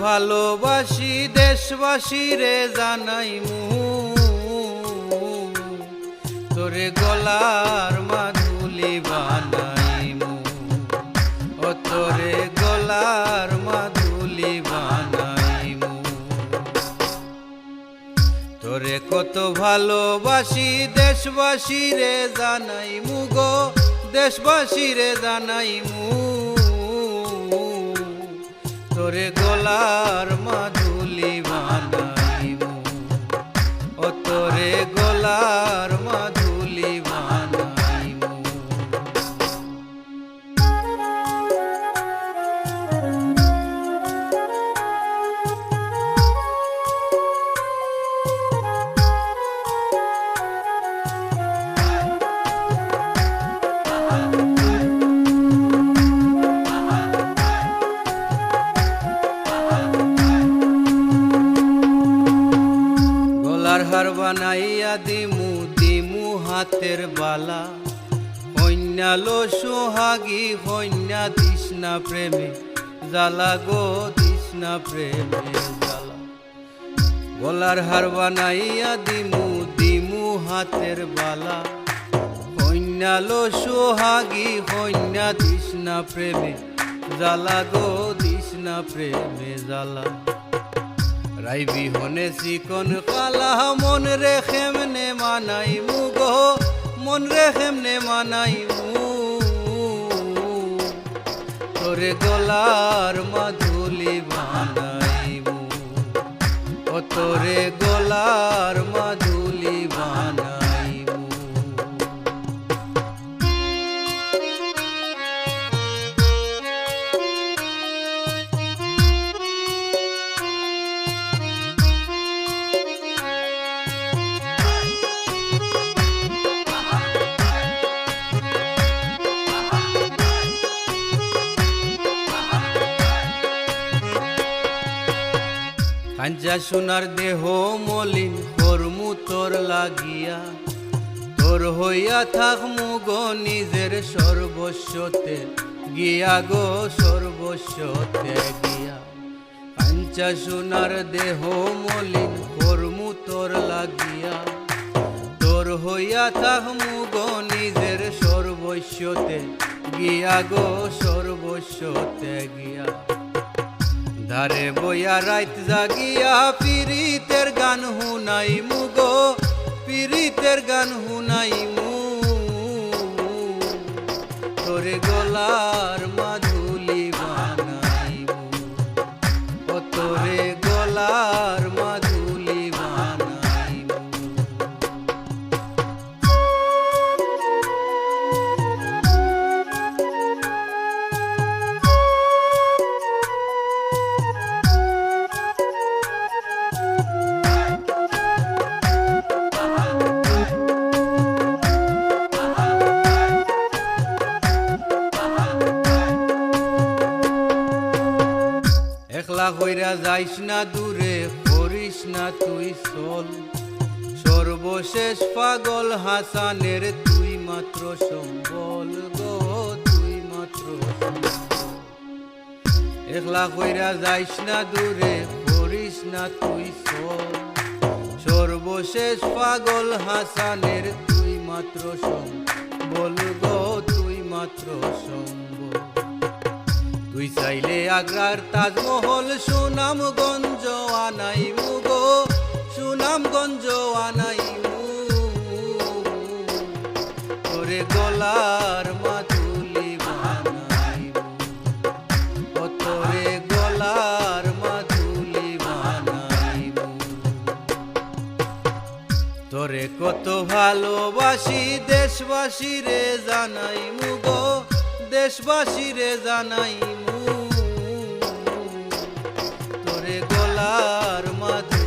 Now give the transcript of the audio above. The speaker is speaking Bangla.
ভালোবাসি দেশবাসী রে জানাইমু তোরে গলার মাধুলি বানাইমু ও তোরে গলার মাধুলি বানাইমু তোরে কত ভালোবাসি দেশবাসী রে জানাইমু গো দেশবাসী রে জানাইমু তোরে গলার মাধুলি বানাইমু ও তোরে গলার মাধুলি বানাইমু হার বানাইয়া দিমু দিমু হাতের বালা কন্যালো সোহাগী কন্যা তৃষ্ণা প্রেমে জ্বালা গো তৃষ্ণা প্রেমে জ্বালা গলার হার বানাইয়া দিমু দিমু হাতের বালা কন্যালো সোহাগী কন্যা তৃষ্ণা প্রেমে জ্বালা গো তৃষ্ণা প্রেমে জ্বালা রাই বিহনে চিকন কালা মন রে খেমনে মানাইমু গো মন রে খেমনে মানাইমু তোরে গলার মাধুলি বানাইমু ও তোরে গলার মাধুলি বানাইমু কাঞ্চা সোনার দেহ মলিন করমু তোর লাগিয়া তোর হইয়া থাকমু গো নিজের সর্বস্বতে গিয়া গো সর্বস্বতে গিয়া কাঞ্চা সোনার দেহ মলিন করমু তোর লাগিয়া তোর হইয়া থাকমু গো নিজের সর্বস্বতে গিয়া গো সর্বস্বতে গিয়া ধারে বইয়া রাত জাগিয়া পীড়িতের গান হুনাইমু গো পীড়িতের গান হুনাইমু তোরে গলার মাধুলি বানাইমু ও তোরে গলার মাধুলি বানাইমু একলা কইরা যাইস না দূরে করিস না তুই চল সর্বশেষ পাগল হাসানের তুই মাত্র সম্বল গো তুই মাত্র একলা কইরা যাইস না দূরে করিস না তুই চল সর্বশেষ পাগল হাসানের তুই মাত্র সম্বল গো তুই মাত্র সম্বল তুই চাইলে আগ্রার তাজমহল সুনামগঞ্জ আনাইমু গো সুনামগঞ্জ আনাইমু তোরে গলার মাধুলি বানাইমু ও তোরে গলার মাধুলি বানাইমু তোরে কত ভালোবাসি দেশবাসী রে জানাইমু গো দেশবাসী রে জানাইমু তোরে গলার মাধুলি